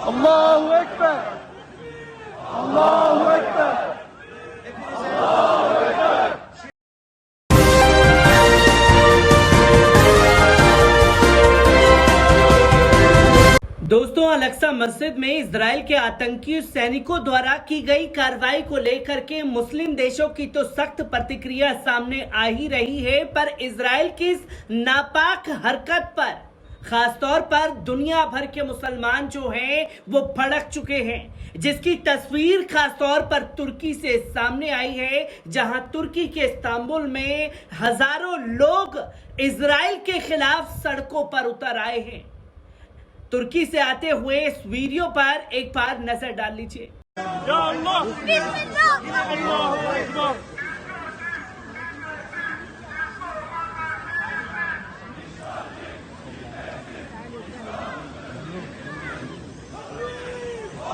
अल्लाहु अकबर, अल्लाहु अकबर। दोस्तों, अल-अक्सा मस्जिद में इजराइल के आतंकी सैनिकों द्वारा की गई कार्रवाई को लेकर के मुस्लिम देशों की तो सख्त प्रतिक्रिया सामने आ ही रही है, पर इजराइल की इस नापाक हरकत पर खासतौर पर दुनिया भर के मुसलमान जो हैं वो भड़क चुके हैं, जिसकी तस्वीर खासतौर पर तुर्की से सामने आई है, जहां तुर्की के इस्तांबुल में हजारों लोग इजराइल के खिलाफ सड़कों पर उतर आए हैं। तुर्की से आते हुए इस वीडियो पर एक बार नजर डाल लीजिए। या अल्लाह, अल्लाहु अकबर।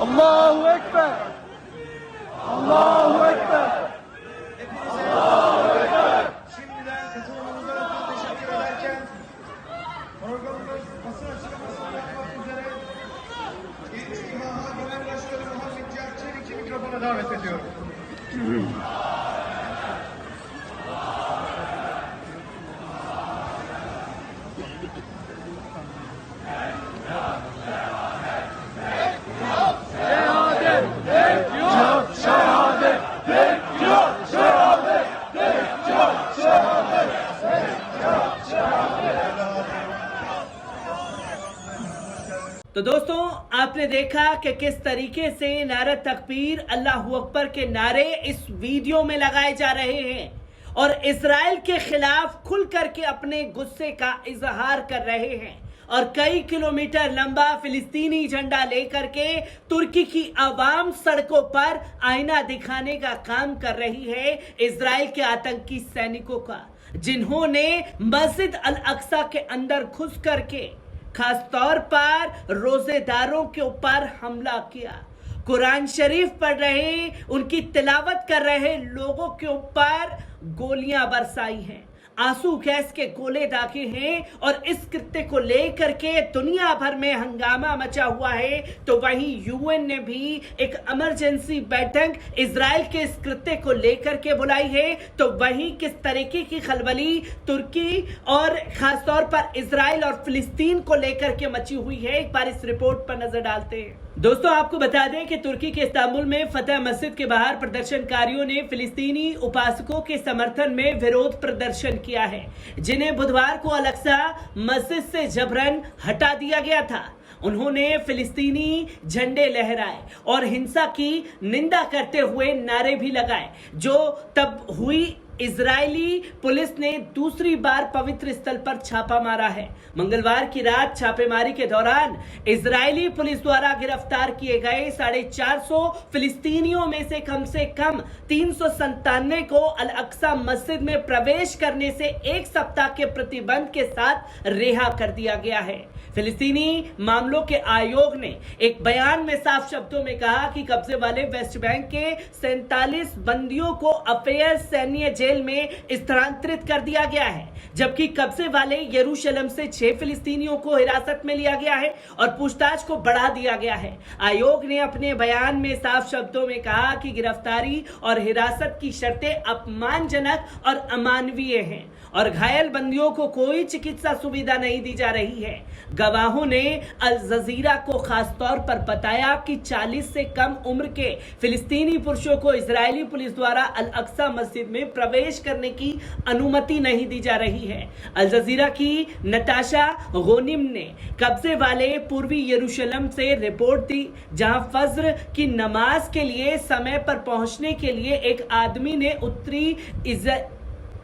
अल्लाहु अकबर, अल्लाहु Akbar. Şimdiden katılımınızdan ötürü teşekkür ederken programımız basın açıklamasını yapmak üzere Genç İHA Genel Başkanı Muhammed Cihat Çelik'i mikrofona davet ediyorum. Şehadet bekliyor, şehadet bekliyor, şehadet bekliyor, şehadet bekliyor, şehadet। तो दोस्तों, आपने देखा कि किस तरीके से नारा तकबीर, अल्लाहू अकबर के नारे इस वीडियो में लगाए जा रहे हैं और इजराइल के खिलाफ खुल करके अपने गुस्से का इजहार कर रहे हैं और कई किलोमीटर लंबा फिलिस्तीनी झंडा लेकर के तुर्की की आवाम सड़कों पर आईना दिखाने का काम कर रही है इजराइल के आतंकी सैनिकों का, जिन्होंने मस्जिद अल अक्सा के अंदर घुस करके खास तौर पर रोजेदारों के ऊपर हमला किया, कुरान शरीफ पढ़ रहे, उनकी तिलावत कर रहे लोगों के ऊपर गोलियां बरसाई हैं, आंसू गैस के गोले दागे हैं और इस कृत्य को लेकर के दुनिया भर में हंगामा मचा हुआ है। तो वहीं यूएन ने भी एक इमरजेंसी बैठक इजराइल के इस कृत्य को लेकर के बुलाई है। तो वहीं किस तरीके की खलबली तुर्की और खासतौर पर इजराइल और फिलिस्तीन को लेकर के मची हुई है, एक बार इस रिपोर्ट पर नजर डालते हैं। दोस्तों, आपको बता दें कि तुर्की के इस्तांबुल में फतेह मस्जिद के बाहर प्रदर्शनकारियों ने फिलिस्तीनी उपासकों के समर्थन में विरोध प्रदर्शन किया है, जिन्हें बुधवार को अल-अक्सा मस्जिद से जबरन हटा दिया गया था। उन्होंने फिलिस्तीनी झंडे लहराए और हिंसा की निंदा करते हुए नारे भी लगाए, जो तब हुई इजरायली पुलिस ने दूसरी बार पवित्र स्थल पर छापा मारा है। मंगलवार की रात छापेमारी के दौरान इजरायली पुलिस द्वारा गिरफ्तार किए गए 450 फिलिस्तीनियों में से कम 397 को अल अक्सा मस्जिद में प्रवेश करने से एक सप्ताह के प्रतिबंध के साथ रिहा कर दिया गया है। फिलिस्तीनी मामलों के आयोग ने एक बयान में साफ शब्दों में कहा कि कब्जे वाले वेस्ट बैंक के 47 बंदियों को अफेयर सैन्य जेल में स्थानांतरित कर दिया गया है, जबकि कब्जे वाले यरूशलेम से 6 फिलिस्तीनियों को हिरासत में लिया गया है और पूछताछ को बढ़ा दिया गया है। आयोग ने अपने बयान में साफ शब्दों में कहा कि गिरफ्तारी और हिरासत की शर्तें अपमानजनक और अमानवीय हैं और घायल बंदियों को कोई चिकित्सा सुविधा नहीं दी जा रही है। गवाहों ने अल जजीरा को खास तौर पर बताया कि 40 से कम उम्र के फिलिस्तीनी पुरुषों को इजरायली पुलिस द्वारा अल अक्सा मस्जिद में प्रवेश करने की अनुमति नहीं दी जा रही है। अल जजीरा की नताशा गोनिम ने कब्जे वाले पूर्वी यरूशलेम से रिपोर्ट दी, जहां फज्र की नमाज के लिए समय पर पहुंचने के लिए एक आदमी ने उत्तरी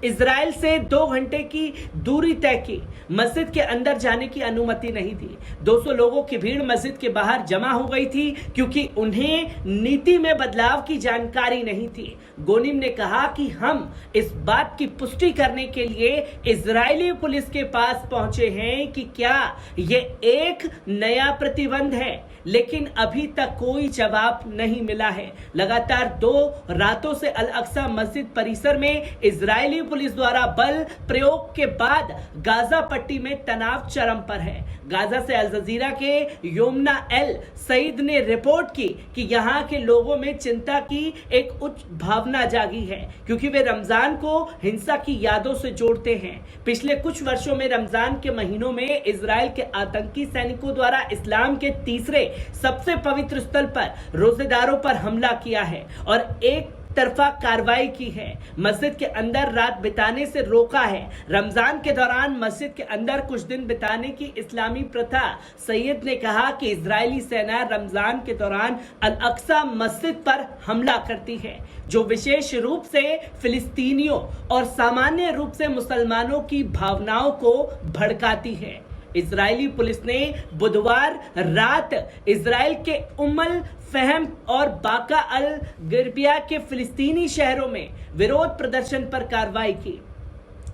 इजराइल से 2 घंटे की दूरी तय की। मस्जिद के अंदर जाने की अनुमति नहीं थी। 200 लोगों की भीड़ मस्जिद के बाहर जमा हो गई थी, क्योंकि उन्हें नीति में बदलाव की जानकारी नहीं थी। गोनिम ने कहा कि हम इस बात की पुष्टि करने के लिए इजरायली पुलिस के पास पहुंचे हैं कि क्या ये एक नया प्रतिबंध है लेकिन अभी तक कोई जवाब नहीं मिला है। लगातार 2 रातों से अल अक्सा मस्जिद परिसर में इजरायली पुलिस द्वारा बल प्रयोग के बाद गाजा पट्टी में तनाव चरम पर है। गाजा से अल जजीरा के योमना एल सईद ने रिपोर्ट की कि यहां के लोगों में चिंता की एक उच्च भावना जागी है, क्योंकि वे रमजान को हिंसा की यादों से जोड़ते हैं। पिछले कुछ वर्षों में रमजान के महीनों में इजराइल के आतंकी सैनिकों द्वारा इस्लाम के तीसरे सबसे पवित्र स्थल पर रोजेदारों पर हमला किया है और एक तरफा कार्रवाई की है। मस्जिद के अंदर रात बिताने से रोका है। रमजान के दौरान मस्जिद के अंदर कुछ दिन बिताने की इस्लामी प्रथा। सैयद ने कहा कि इजरायली सेना रमजान के दौरान अल अक्सा मस्जिद पर हमला करती है, जो विशेष रूप से फिलिस्तीनियों और सामान्य रूप से मुसलमानों की भावनाओं को भड़काती है। इजरायली पुलिस ने बुधवार रात इजराइल के उम्मल फहम और बाका अल गिरबिया के फिलिस्तीनी शहरों में विरोध प्रदर्शन पर कार्रवाई की।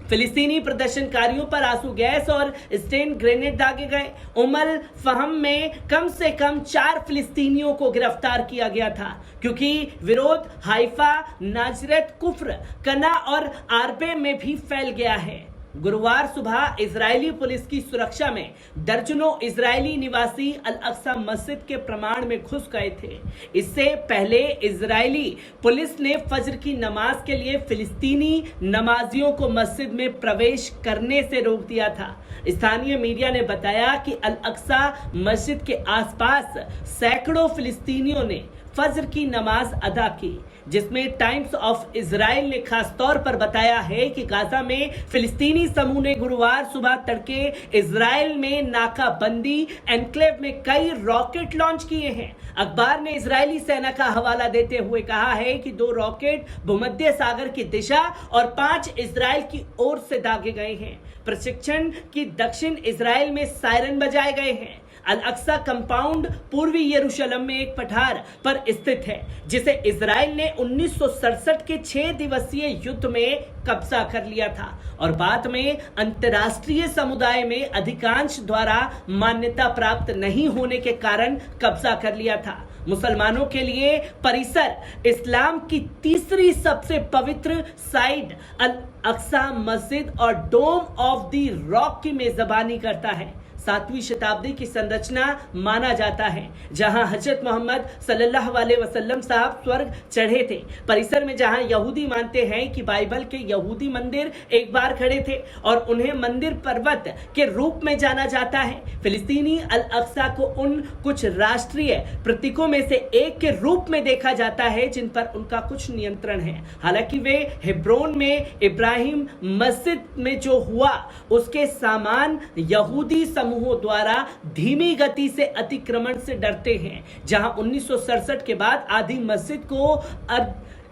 फिलिस्तीनी प्रदर्शनकारियों पर आंसू गैस और स्टेन ग्रेनेड दागे गए। उमल फहम में कम से कम 4 फिलिस्तीनियों को गिरफ्तार किया गया था, क्योंकि विरोध हाइफा, नाजरत, कुफ्र, कना और आरबे में भी फैल गया है। गुरुवार सुबह इजरायली पुलिस की सुरक्षा में दर्जनों इजरायली निवासी अल अक्सा मस्जिद के प्रमाण में घुस गए थे। इससे पहले इजरायली पुलिस ने फजर की नमाज के लिए फिलिस्तीनी नमाजियों को मस्जिद में प्रवेश करने से रोक दिया था। स्थानीय मीडिया ने बताया कि अल अक्सा मस्जिद के आसपास सैकड़ों फिलिस्तीनियों ने फजर की नमाज अदा की, जिसमें टाइम्स ऑफ इजराइल ने खास तौर पर बताया है कि गाजा में फिलिस्तीनी समूह ने गुरुवार सुबह तड़के इजराइल में नाकाबंदी एनक्लेव में कई रॉकेट लॉन्च किए हैं। अखबार ने इजरायली सेना का हवाला देते हुए कहा है कि 2 रॉकेट भूमध्य सागर की दिशा और 5 इजराइल की ओर से दागे गए हैं। प्रशिक्षण की दक्षिण इजराइल में सायरन बजाए गए हैं। अल अक्सा कंपाउंड पूर्वी यरूशलेम में एक पठार पर स्थित है, जिसे इजराइल ने 1967 के 6 दिवसीय युद्ध में कब्जा कर लिया था और बाद में अंतर्राष्ट्रीय समुदाय में अधिकांश द्वारा मान्यता प्राप्त नहीं होने के कारण कब्जा कर लिया था। मुसलमानों के लिए परिसर इस्लाम की तीसरी सबसे पवित्र साइट अल अक्सा मस्जिद और डोम ऑफ द रॉक की मेजबानी करता है। 7वीं शताब्दी की संरचना माना जाता है, जहां हजरत मोहम्मद सल्लल्लाहु अलैहि वसल्लम साहब स्वर्ग चढ़े थे। परिसर में जहां यहूदी मानते हैं कि बाइबल के यहूदी मंदिर एक बार खड़े थे और उन्हें मंदिर पर्वत के रूप में जाना जाता है। फिलिस्तीनी अल अक्सा को उन कुछ राष्ट्रीय प्रतीकों में से एक के रूप में देखा जाता है जिन पर उनका कुछ नियंत्रण है। हालांकि वे हेब्रोन में इब्राहिम मस्जिद में जो हुआ उसके सामान यहूदी समूहों द्वारा धीमी गति से अतिक्रमण से डरते हैं, जहां 1967 के बाद आधी मस्जिद को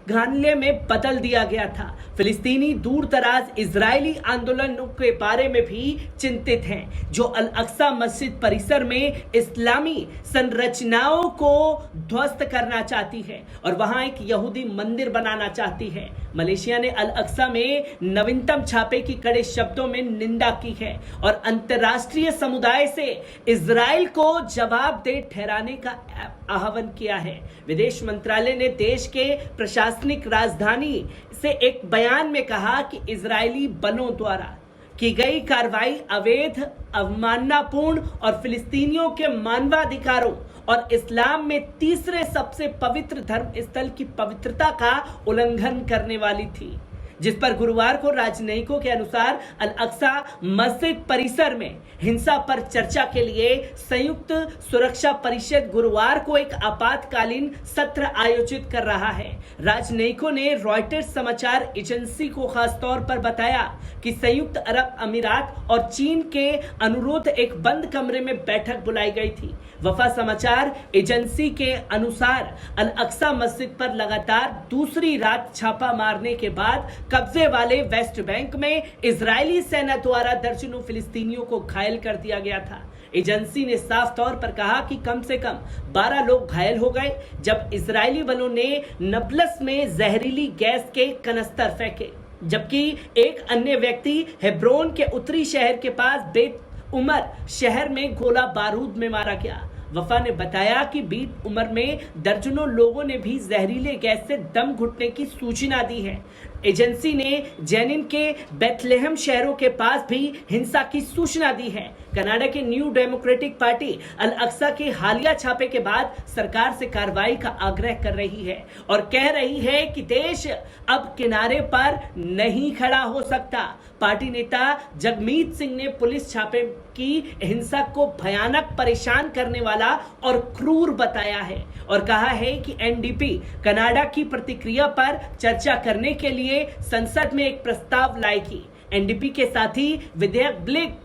घानले में बदल दिया गया था। फिलिस्तीनी दूर दराज इजरायली आंदोलनों के बारे में भी चिंतित हैं, जो अल अक्सा मस्जिद परिसर में इस्लामी संरचनाओं को ध्वस्त करना चाहती है और वहां एक यहूदी मंदिर बनाना चाहती है। मलेशिया ने अल अक्सा में नवीनतम छापे की कड़े शब्दों में निंदा की है और अंतर्राष्ट्रीय समुदाय से इजराइल को जवाबदेह ठहराने का आह्वान किया है। विदेश मंत्रालय ने देश के प्रशासनिक राजधानी से एक बयान में कहा कि इजरायली बलों द्वारा की गई कार्रवाई अवैध, अवमाननापूर्ण और फिलिस्तीनियों के मानवाधिकारों और इस्लाम में तीसरे सबसे पवित्र धर्म स्थल की पवित्रता का उल्लंघन करने वाली थी, जिस पर गुरुवार को राजनयिकों के अनुसार अल अक्सा मस्जिद परिसर में हिंसा पर चर्चा के लिए संयुक्त सुरक्षा परिषद गुरुवार को एक आपातकालीन सत्र आयोजित कर रहा है। राजनयिकों ने रॉयटर्स समाचार एजेंसी को खास तौर पर बताया कि संयुक्त अरब अमीरात और चीन के अनुरोध एक बंद कमरे में बैठक बुलाई गई थी। वफा समाचार एजेंसी के अनुसार अल अक्सा मस्जिद पर लगातार दूसरी रात छापा मारने के बाद कब्जे वाले वेस्ट बैंक में इजरायली सेना द्वारा दर्जनों फिलिस्तीनियों को घायल कर दिया गया था। एजेंसी ने साफ तौर पर कहा कि कम से कम 12 लोग घायल हो गए जब इजरायली बलों ने नबलस में जहरीली गैस के कनस्तर फेंके, जबकि एक अन्य व्यक्ति हेब्रोन के उत्तरी शहर के पास बेत उमर शहर में गोला बारूद में मारा गया। वफा ने बताया कि बीत उम्र में दर्जनों लोगों ने भी जहरीले गैस से दम घुटने की सूचना दी है। एजेंसी ने जेनिन के बेथलेहम शहरों के पास भी हिंसा की सूचना दी है। कनाडा के न्यू डेमोक्रेटिक पार्टी अल अक्सा के हालिया छापे के बाद सरकार से कार्रवाई का आग्रह कर रही है और कह रही है कि देश अब किनारे पर नहीं खड़ा हो सकता। पार्टी नेता जगमीत सिंह ने पुलिस छापे की हिंसा को भयानक, परेशान करने वाला और क्रूर बताया है और कहा है कि एनडीपी कनाडा की प्रतिक्रिया पर चर्चा करने के लिए संसद में एक प्रस्ताव लाएगी। एनडीपी के साथ ही विधेयक ब्लेक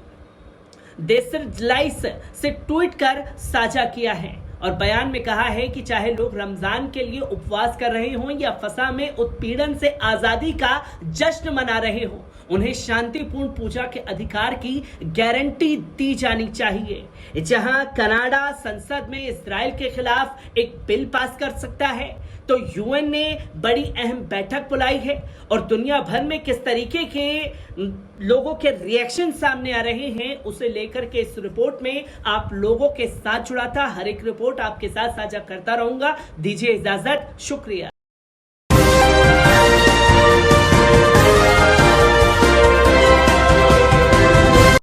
डेसरलाइस से ट्वीट कर साझा किया है और बयान में कहा है कि चाहे लोग रमजान के लिए उपवास कर रहे हों या फसा में उत्पीड़न से आजादी का जश्न मना रहे हों, उन्हें शांतिपूर्ण पूजा के अधिकार की गारंटी दी जानी चाहिए। जहां कनाडा संसद में इजराइल के खिलाफ एक बिल पास कर सकता है, तो यूएन ने बड़ी अहम बैठक बुलाई है और दुनिया भर में किस तरीके के लोगों के रिएक्शन सामने आ रहे हैं उसे लेकर के इस रिपोर्ट में आप लोगों के साथ जुड़ा था। हर एक रिपोर्ट आपके साथ साझा करता रहूंगा। दीजिए इजाजत, शुक्रिया।